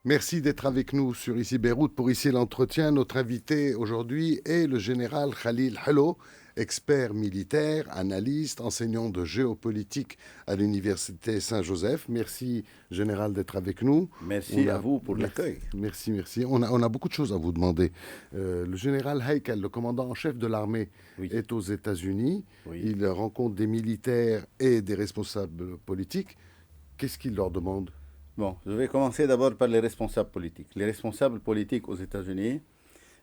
Merci d'être avec nous sur Ici Beyrouth pour Ici l'entretien. Notre invité aujourd'hui est le général Khalil Hello, expert militaire, analyste, enseignant de géopolitique à l'université Saint-Joseph. Merci, général, d'être avec nous. Merci à vous pour Merci, l'accueil. merci. On a beaucoup de choses à vous demander. Le général Haikal, le commandant en chef de l'armée, Oui, est aux États-Unis. oui. Il rencontre des militaires et des responsables politiques. Qu'est-ce qu'il leur demande? Bon, je vais commencer d'abord par les responsables politiques. Les responsables politiques aux États-Unis,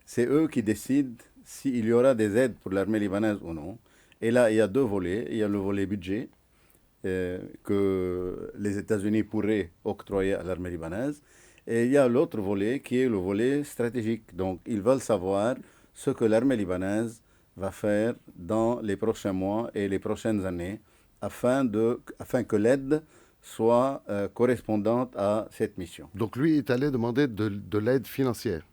c'est eux qui décident s'il y aura des aides pour l'armée libanaise ou non. Et là, il y a deux volets. Il y a le volet budget que les États-Unis pourraient octroyer à l'armée libanaise. Et il y a l'autre volet qui est le volet stratégique. Donc, ils veulent savoir ce que l'armée libanaise va faire dans les prochains mois et les prochaines années afin que l'aide soit correspondante à cette mission. Donc lui est allé demander de l'aide financière.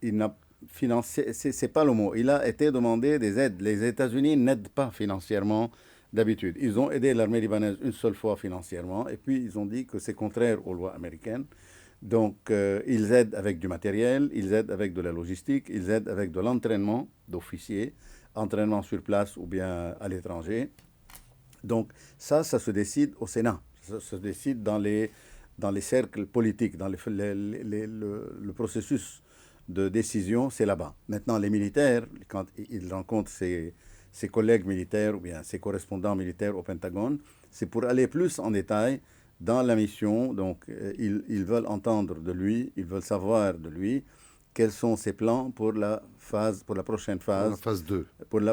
Il n'a financé, c'est pas le mot, il a été demandé des aides. Les États-Unis n'aident pas financièrement d'habitude. Ils ont aidé l'armée libanaise une seule fois financièrement et puis ils ont dit que c'est contraire aux lois américaines. Donc ils aident avec du matériel, ils aident avec de la logistique, ils aident avec de l'entraînement d'officiers, entraînement sur place ou bien à l'étranger. Donc ça se décide au Sénat, ça se décide dans les cercles politiques, dans le processus de décision, c'est là-bas. Maintenant, les militaires, quand ils rencontrent ses collègues militaires ou bien ses correspondants militaires au Pentagone, c'est pour aller plus en détail dans la mission. Donc, ils veulent entendre de lui, ils veulent savoir de lui quels sont ses plans pour la phase, pour la prochaine Pour la phase, phase 2.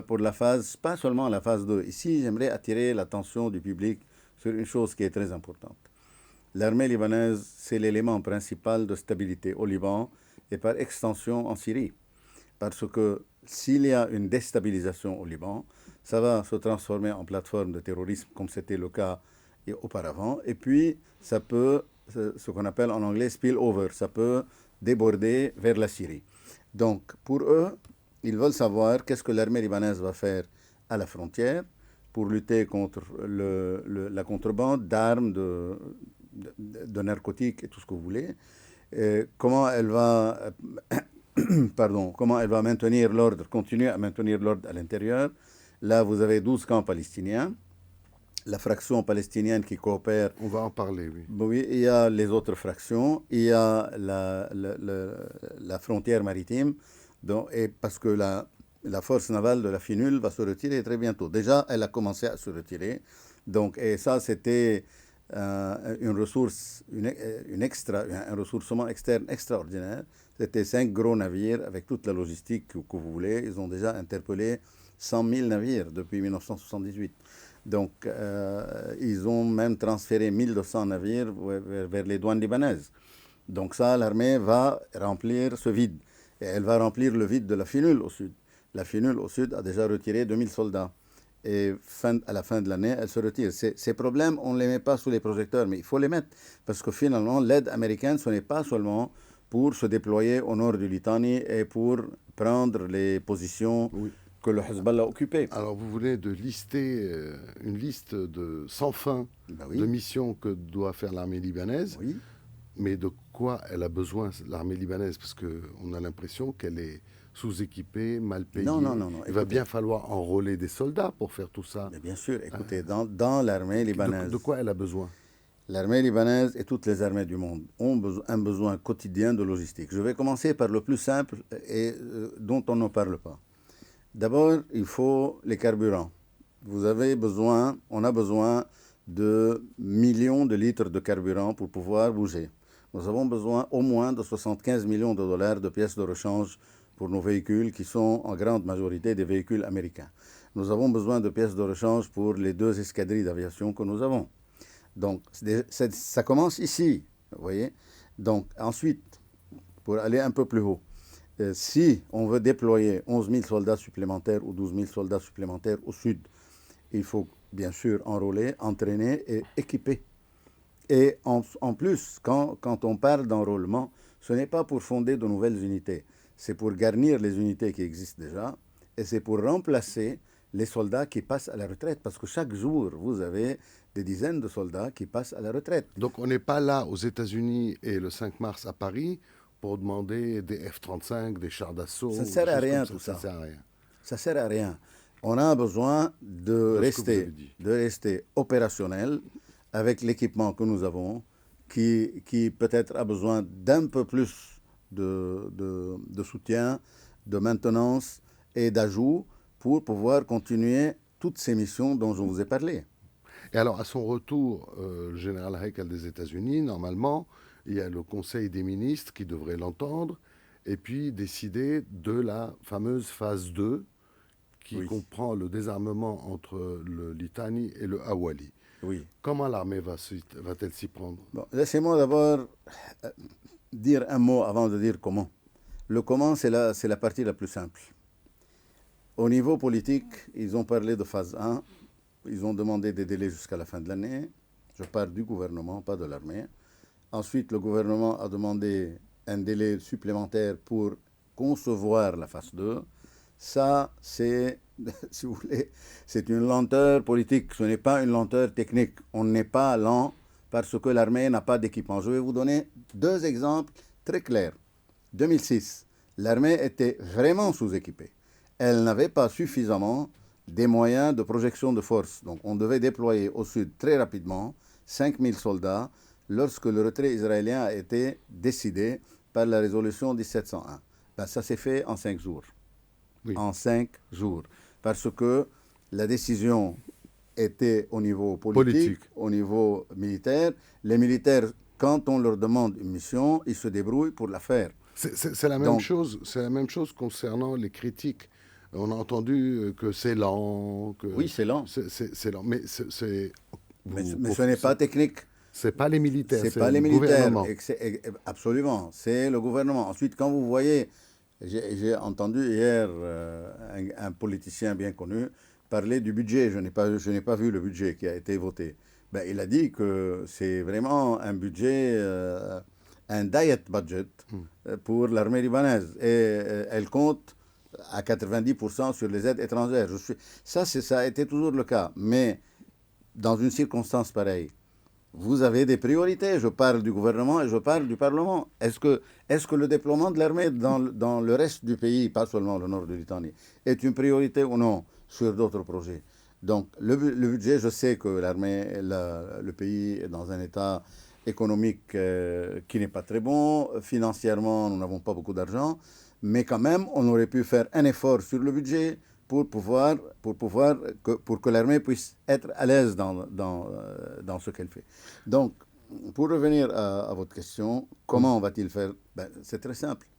pour la phase, pas seulement la phase 2. Ici, j'aimerais attirer l'attention du public sur une chose qui est très importante. L'armée libanaise, c'est l'élément principal de stabilité au Liban et par extension en Syrie. Parce que s'il y a une déstabilisation au Liban, ça va se transformer en plateforme de terrorisme comme c'était le cas auparavant. Et puis, ça peut, ce qu'on appelle en anglais spill over, ça peut déborder vers la Syrie. Donc, pour eux, ils veulent savoir qu'est-ce que l'armée libanaise va faire à la frontière pour lutter contre la contrebande d'armes, de narcotiques et tout ce que vous voulez. Comment elle va, pardon, comment elle va maintenir l'ordre, continuer à maintenir l'ordre à l'intérieur. Là, vous avez 12 camps palestiniens. La fraction palestinienne qui coopère. On va en parler, oui. Oui, il y a les autres fractions. Il y a la frontière maritime. Donc, et parce que la force navale de la FINUL va se retirer très bientôt. Déjà, elle a commencé à se retirer. Donc, et ça, c'était une ressource, un ressourcement externe extraordinaire. C'était 5 gros navires avec toute la logistique que vous voulez. Ils ont déjà interpellé 100 000 navires depuis 1978. Donc, ils ont même transféré 1200 navires vers les douanes libanaises. Donc ça, l'armée va remplir ce vide. Et elle va remplir le vide de la FINUL au sud. La FINUL au sud a déjà retiré 2000 soldats. Et à la fin de l'année, elle se retire. Ces problèmes, on ne les met pas sous les projecteurs, mais il faut les mettre. Parce que finalement, l'aide américaine, ce n'est pas seulement pour se déployer au nord du Litanie et pour prendre les positions Oui. que le Hezbollah a occupées. Alors, vous venez de lister une liste de sans fin Ben de oui, missions que doit faire l'armée libanaise. oui. Mais de quoi elle a besoin, l'armée libanaise? Parce qu'on a l'impression qu'elle est sous-équipée, mal Non, non, payée. non, non. Il va Écoutez, bien falloir enrôler des soldats pour faire tout ça. mais bien sûr, écoutez, dans l'armée De libanaise, quoi elle a besoin? l'armée libanaise et toutes les armées du monde ont un besoin quotidien de logistique. Je vais commencer par le plus simple et dont on ne parle pas. D'abord, il faut les carburants. On a besoin de millions de litres de carburant pour pouvoir bouger. Nous avons besoin au moins de 75 millions de dollars de pièces de rechange pour nos véhicules qui sont en grande majorité des véhicules américains. Nous avons besoin de pièces de rechange pour les 2 escadrilles d'aviation que nous avons. Donc, ça commence ici, vous voyez. Donc, ensuite, pour aller un peu plus haut, si on veut déployer 11 000 soldats supplémentaires ou 12 000 soldats supplémentaires au sud, il faut bien sûr enrôler, entraîner et équiper. Et en plus, quand on parle d'enrôlement, ce n'est pas pour fonder de nouvelles unités, c'est pour garnir les unités qui existent déjà et c'est pour remplacer les soldats qui passent à la retraite. Parce que chaque jour, vous avez des dizaines de soldats qui passent à la retraite. Donc on n'est pas là aux États-Unis et le 5 mars à Paris pour demander des F-35, des chars d'assaut, Ça ne des sert à choses rien comme tout ça. ça. Ça sert à rien. Ça ne sert à rien. On a besoin De ce que vous avez dit. de rester opérationnel avec l'équipement que nous avons, qui peut-être a besoin d'un peu plus de soutien, de maintenance et d'ajout pour pouvoir continuer toutes ces missions dont je vous ai parlé. Et alors, à son retour, le général Haikal des États-Unis, normalement, il y a le Conseil des ministres qui devrait l'entendre et puis décider de la fameuse phase 2 qui Oui. comprend le désarmement entre le Litani et le Hawali. Oui. Comment l'armée va-t-elle s'y prendre? Bon, laissez-moi d'abord dire un mot avant de dire comment. Le comment, c'est la partie la plus simple. Au niveau politique, ils ont parlé de phase 1. Ils ont demandé des délais jusqu'à la fin de l'année. Je parle du gouvernement, pas de l'armée. Ensuite, le gouvernement a demandé un délai supplémentaire pour concevoir la phase 2. Ça, c'est, si vous voulez, c'est une lenteur politique. Ce n'est pas une lenteur technique. On n'est pas lent parce que l'armée n'a pas d'équipement. Je vais vous donner deux exemples très clairs. 2006, l'armée était vraiment sous-équipée. Elle n'avait pas suffisamment des moyens de projection de force. Donc on devait déployer au sud très rapidement 5000 soldats lorsque le retrait israélien a été décidé par la résolution 1701. Ben, ça s'est fait en 5 jours. Oui. En 5 jours. Parce que la décision était au niveau politique, au niveau militaire. Les militaires, quand on leur demande une mission, ils se débrouillent pour la faire. C'est la même chose. C'est la même chose concernant les critiques. On a entendu que c'est lent. Que oui, c'est lent. C'est lent. Mais ce n'est pas technique. C'est pas les militaires. C'est pas les militaires. Gouvernement. Absolument. C'est le gouvernement. Ensuite, quand vous voyez, j'ai entendu hier un politicien bien connu parler du budget. Je n'ai pas vu le budget qui a été voté. Ben, il a dit que c'est vraiment un budget, un diet budget pour l'armée libanaise. Et elle compte à 90% sur les aides étrangères. Ça a été toujours le cas. Mais dans une circonstance pareille, vous avez des priorités. Je parle du gouvernement et je parle du Parlement. Est-ce que le déploiement de l'armée dans le reste du pays, pas seulement le nord de l'Italie, est une priorité ou non sur d'autres projets? Donc le budget, je sais que l'armée, le pays est dans un état économique qui n'est pas très bon. Financièrement, nous n'avons pas beaucoup d'argent. Mais quand même, on aurait pu faire un effort sur le budget pour que l'armée puisse être à l'aise dans ce qu'elle fait. Donc, pour revenir à votre question, comment va-t-il faire? Ben, c'est très simple.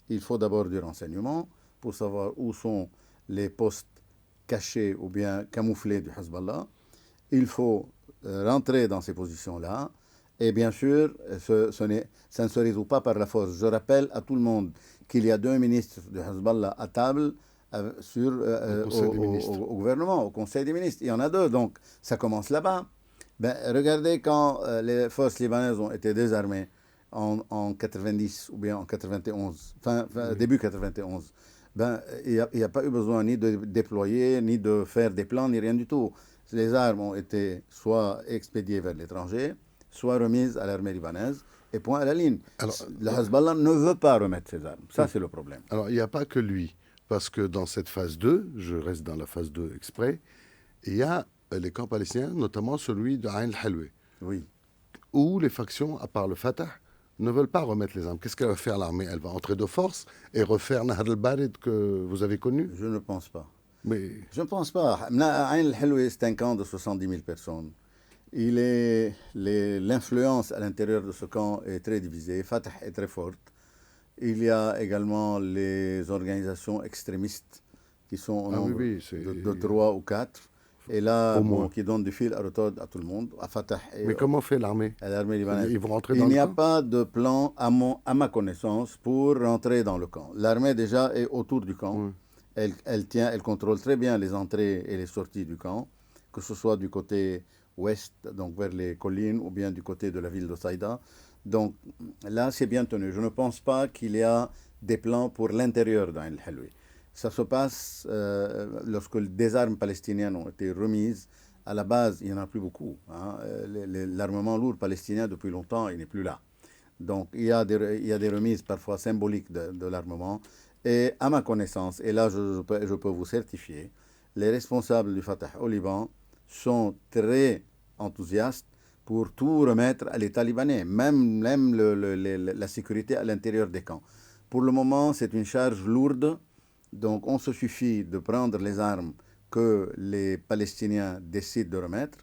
Il faut d'abord du renseignement pour savoir où sont les postes cachés ou bien camouflés du Hezbollah. Il faut rentrer dans ces positions-là. Et bien sûr, ça ne se résout pas par la force. Je rappelle à tout le monde qu'il y a 2 ministres de Hezbollah à table au gouvernement, au Conseil des ministres. Il y en a 2, donc ça commence là-bas. Ben, regardez quand les forces libanaises ont été désarmées en 90 ou bien en 91, début 91. Ben, il n'y a pas eu besoin ni de déployer, ni de faire des plans, ni rien du tout. Les armes ont été soit expédiées vers l'étranger, soit remises à l'armée libanaise, et point à la ligne. Alors, le Hezbollah ne veut pas remettre ses armes. Ça, c'est le problème. Alors, il n'y a pas que lui, parce que dans cette phase 2, je reste dans la phase 2 exprès, il y a les camps palestiniens, notamment celui de Ain al-Halwe, oui, où les factions, à part le Fatah, ne veulent pas remettre les armes. Qu'est-ce qu'elle va faire, l'armée? Elle va entrer de force et refaire Nahar al-Barid que vous avez connu? Je ne pense pas. Mais... Je ne pense pas. Ain al-Halwe, c'est un camp de 70 000 personnes. L'influence à l'intérieur de ce camp est très divisée. Fatah est très forte. Il y a également les organisations extrémistes qui sont au nombre de 3 ou 4. Et là, qui donnent du fil à retordre à tout le monde. À Fatah et mais comment fait l'armée? L'armée libanaise. Ils vont rentrer dans Il n'y a pas de plan, à ma connaissance, pour rentrer dans le camp. L'armée déjà est autour du camp. Elle contrôle très bien les entrées et les sorties du camp, que ce soit du côté ouest, donc vers les collines, ou bien du côté de la ville de Saïda. Donc là, c'est bien tenu. Je ne pense pas qu'il y a des plans pour l'intérieur d'Ain al-Halwe. Ça se passe lorsque des armes palestiniennes ont été remises À la base, il n'y en a plus beaucoup. Hein. L'armement lourd palestinien, depuis longtemps, il n'est plus là. Donc, il y a des remises parfois symboliques de l'armement. Et à ma connaissance, et là je peux vous certifier, les responsables du Fatah au Liban sont très enthousiastes pour tout remettre à l'État libanais, même la sécurité à l'intérieur des camps. Pour le moment, c'est une charge lourde, donc on se suffit de prendre les armes que les Palestiniens décident de remettre,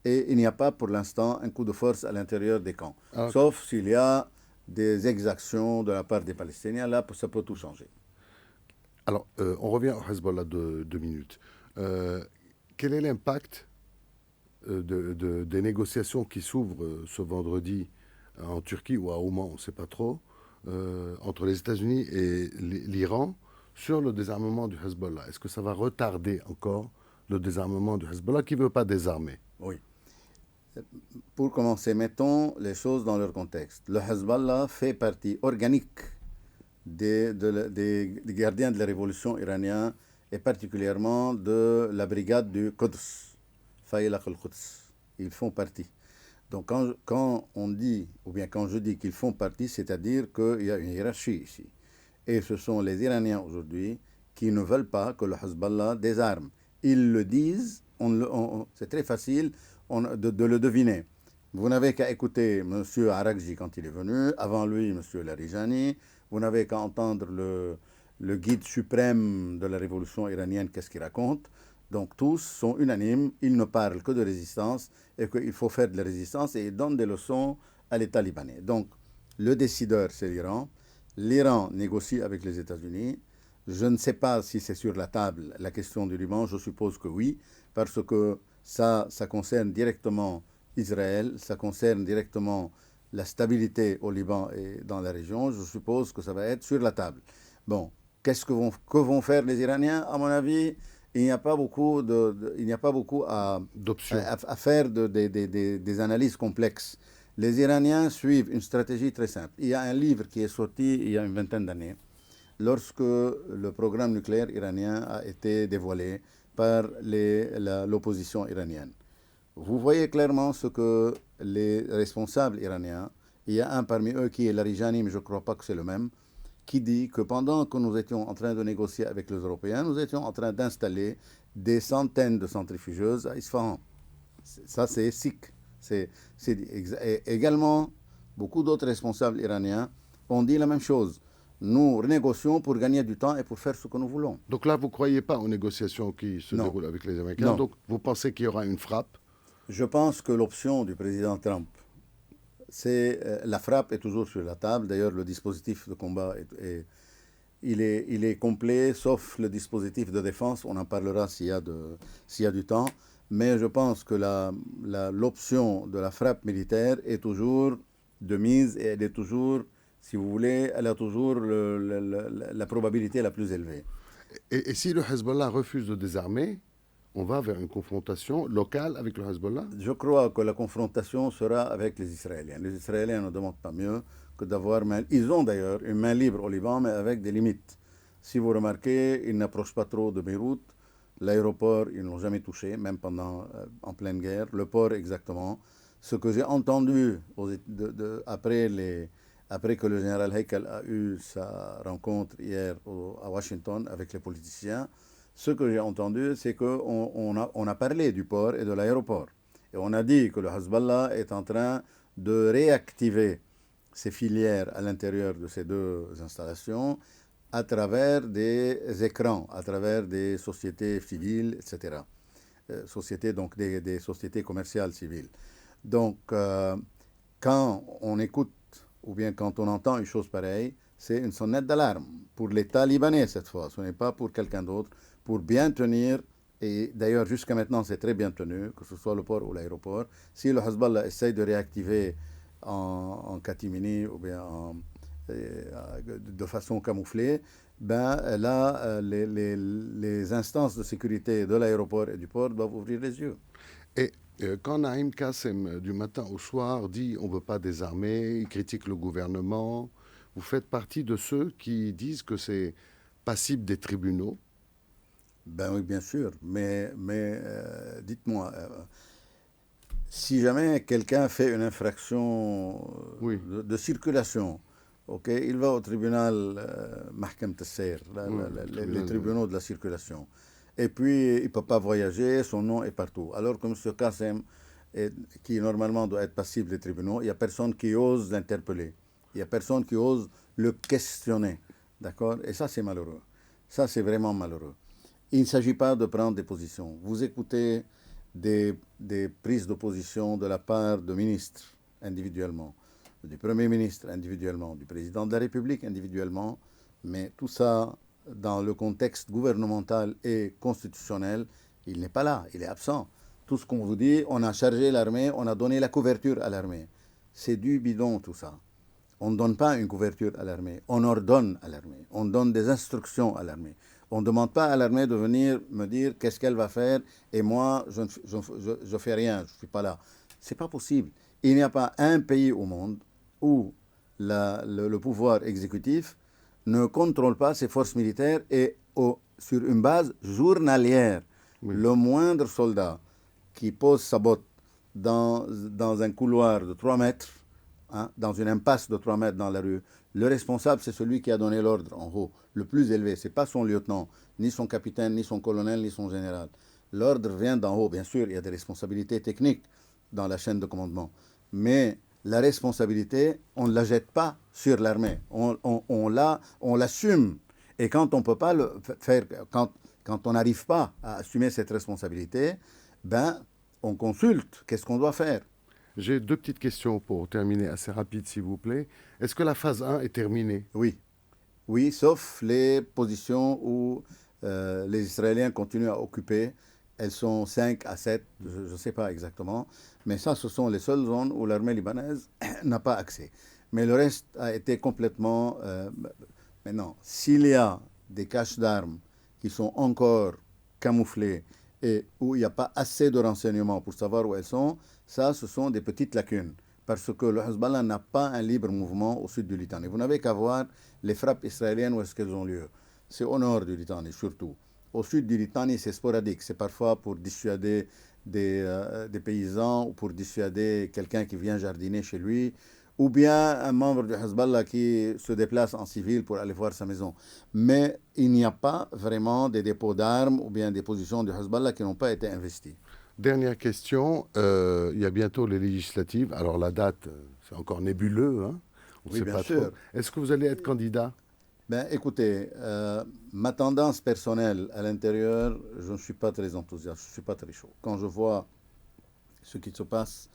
et il n'y a pas pour l'instant un coup de force à l'intérieur des camps. Alors, Sauf s'il y a des exactions de la part des Palestiniens, là ça peut tout changer. on revient au Hezbollah de 2 minutes. Quel est l'impact des négociations qui s'ouvrent ce vendredi en Turquie ou à Oman, on ne sait pas trop, entre les États-Unis et l'Iran sur le désarmement du Hezbollah? Est-ce que ça va retarder encore le désarmement du Hezbollah qui ne veut pas désarmer? Oui. Pour commencer, mettons les choses dans leur contexte. Le Hezbollah fait partie organique des gardiens de la révolution iranienne et particulièrement de la brigade du Quds, Faylaq al-Quds. Ils font partie. Donc quand on dit, ou bien quand je dis qu'ils font partie, c'est-à-dire qu'il y a une hiérarchie ici. Et ce sont les Iraniens aujourd'hui qui ne veulent pas que le Hezbollah désarme. Ils le disent, c'est très facile de le deviner. Vous n'avez qu'à écouter M. Arakji quand il est venu, avant lui M. Larijani, vous n'avez qu'à entendre le guide suprême de la révolution iranienne, qu'est-ce qu'il raconte. Donc tous sont unanimes, ils ne parlent que de résistance et qu'il faut faire de la résistance et ils donnent des leçons à l'État libanais. Donc le décideur, c'est l'Iran. L'Iran négocie avec les États-Unis. Je ne sais pas si c'est sur la table la question du Liban, je suppose que oui, parce que ça concerne directement Israël, ça concerne directement la stabilité au Liban et dans la région. Je suppose que ça va être sur la table. Bon, que vont faire les Iraniens? À mon avis, il n'y a pas beaucoup, D'options. à faire des analyses complexes. Les Iraniens suivent une stratégie très simple. Il y a un livre qui est sorti il y a une vingtaine d'années, lorsque le programme nucléaire iranien a été dévoilé par l'opposition iranienne. Vous voyez clairement ce que les responsables iraniens, il y a un parmi eux qui est Larijani, mais je ne crois pas que c'est le même, qui dit que pendant que nous étions en train de négocier avec les Européens, nous étions en train d'installer des centaines de centrifugeuses à Isfahan. Ça, c'est SIC. Également, beaucoup d'autres responsables iraniens ont dit la même chose. Nous négocions pour gagner du temps et pour faire ce que nous voulons. Donc là, vous ne croyez pas aux négociations qui se Non. déroulent avec les Américains. Non. Donc vous pensez qu'il y aura une frappe? Je pense que l'option du président Trump, c'est la frappe est toujours sur la table. D'ailleurs, le dispositif de combat il est complet, sauf le dispositif de défense. On en parlera s'il y a du temps. Mais je pense que l'option de la frappe militaire est toujours de mise et elle est toujours, si vous voulez, elle a toujours la probabilité la plus élevée. Et si le Hezbollah refuse de désarmer, on va vers une confrontation locale avec le Hezbollah? Je crois que la confrontation sera avec les Israéliens. Les Israéliens ne demandent pas mieux que d'avoir... Ils ont d'ailleurs une main libre au Liban, mais avec des limites. Si vous remarquez, ils n'approchent pas trop de Beyrouth. L'aéroport, ils ne l'ont jamais touché, même en pleine guerre. Le port, exactement. Ce que j'ai entendu après que le général Heikel a eu sa rencontre hier à Washington avec les politiciens, ce que j'ai entendu, c'est qu'on a parlé du port et de l'aéroport. Et on a dit que le Hezbollah est en train de réactiver ses filières à l'intérieur de ces deux installations à travers des écrans, à travers des sociétés civiles, etc. Donc des sociétés commerciales civiles. Donc, quand on écoute ou bien quand on entend une chose pareille, c'est une sonnette d'alarme pour l'État libanais cette fois. Ce n'est pas pour quelqu'un d'autre, pour bien tenir. Et d'ailleurs, jusqu'à maintenant, c'est très bien tenu, que ce soit le port ou l'aéroport. Si le Hezbollah essaye de réactiver en catimini ou bien de façon camouflée, ben là, les instances de sécurité de l'aéroport et du port doivent ouvrir les yeux. Et quand Naïm Kassem, du matin au soir, dit on ne veut pas désarmer, il critique le gouvernement, vous faites partie de ceux qui disent que c'est passible des tribunaux? Ben oui, bien sûr, mais dites-moi, si jamais quelqu'un fait une infraction Oui, de circulation, ok, il va au tribunal Mahkam Tasser, oui, le les tribunal tribunaux de la circulation. Et puis, il ne peut pas voyager, son nom est partout. Alors que M. Kassem, qui normalement doit être passible des tribunaux, il n'y a personne qui ose l'interpeller. Il n'y a personne qui ose le questionner. D'accord? Et ça, c'est malheureux. Ça, c'est vraiment malheureux. Il ne s'agit pas de prendre des positions. Vous écoutez des prises de position de la part de ministres individuellement, du Premier ministre individuellement, du Président de la République individuellement, mais tout ça, dans le contexte gouvernemental et constitutionnel, il n'est pas là, il est absent. Tout ce qu'on vous dit, on a chargé l'armée, on a donné la couverture à l'armée. C'est du bidon tout ça. On ne donne pas une couverture à l'armée, on ordonne à l'armée, on donne des instructions à l'armée. On ne demande pas à l'armée de venir me dire qu'est-ce qu'elle va faire et moi, je ne fais rien, je ne suis pas là. Ce n'est pas possible. Il n'y a pas un pays au monde où le pouvoir exécutif ne contrôle pas ses forces militaires et sur une base journalière. oui. Le moindre soldat qui pose sa botte dans un couloir de 3 mètres, hein, dans une impasse de 3 mètres dans la rue, le responsable, c'est celui qui a donné l'ordre en haut, le plus élevé. Ce n'est pas son lieutenant, ni son capitaine, ni son colonel, ni son général. L'ordre vient d'en haut. Bien sûr, il y a des responsabilités techniques dans la chaîne de commandement. Mais la responsabilité, on ne la jette pas sur l'armée. On l'assume. Et quand on ne peut pas le faire, quand on n'arrive pas à assumer cette responsabilité, ben, on consulte. Qu'est-ce qu'on doit faire? J'ai deux petites questions pour terminer, assez rapide s'il vous plaît. Est-ce que la phase 1 est terminée? Oui. Oui, sauf les positions où les Israéliens continuent à occuper. Elles sont 5 à 7, je ne sais pas exactement. Mais ça, ce sont les seules zones où l'armée libanaise n'a pas accès. Mais le reste a été complètement... maintenant, s'il y a des caches d'armes qui sont encore camouflées et où il n'y a pas assez de renseignements pour savoir où elles sont, ça, ce sont des petites lacunes. Parce que le Hezbollah n'a pas un libre mouvement au sud du Litanie. Vous n'avez qu'à voir les frappes israéliennes où est-ce qu'elles ont lieu. C'est au nord du Litanie surtout. Au sud du Litanie, c'est sporadique. C'est parfois pour dissuader des paysans ou pour dissuader quelqu'un qui vient jardiner chez lui, ou bien un membre du Hezbollah qui se déplace en civil pour aller voir sa maison. Mais il n'y a pas vraiment des dépôts d'armes ou bien des positions du Hezbollah qui n'ont pas été investies. Dernière question, il y a bientôt les législatives. Alors la date, c'est encore nébuleux, hein, on ne Oui, sait bien pas trop. sûr. Est-ce que vous allez être candidat? Ben, écoutez, ma tendance personnelle à l'intérieur, je ne suis pas très enthousiaste, je ne suis pas très chaud. Quand je vois ce qui se passe,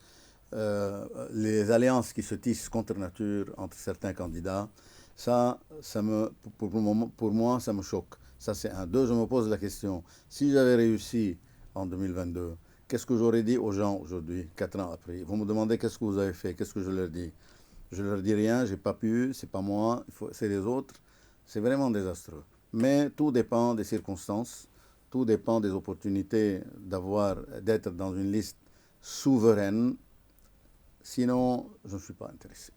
les alliances qui se tissent contre nature entre certains candidats, ça me, pour moi, ça me choque. Ça, c'est un. Deux, je me pose la question, si j'avais réussi en 2022, qu'est-ce que j'aurais dit aux gens aujourd'hui, 4 ans après? Vous me demandez qu'est-ce que vous avez fait, qu'est-ce que je leur dis? Je leur dis rien, j'ai pas pu, c'est pas moi, c'est les autres. C'est vraiment désastreux. Mais tout dépend des circonstances, tout dépend des opportunités d'être dans une liste souveraine. Sinon, je ne suis pas intéressé.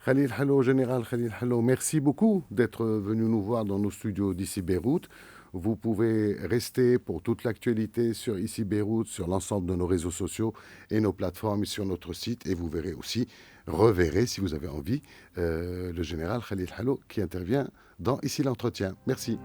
Khalil Hello, général Khalil Hello, merci beaucoup d'être venu nous voir dans nos studios d'ici Beyrouth. Vous pouvez rester pour toute l'actualité sur ici Beyrouth, sur l'ensemble de nos réseaux sociaux et nos plateformes sur notre site. Et vous verrez aussi, reverrez si vous avez envie, le général Khalil Hello qui intervient dans Ici l'entretien. Merci.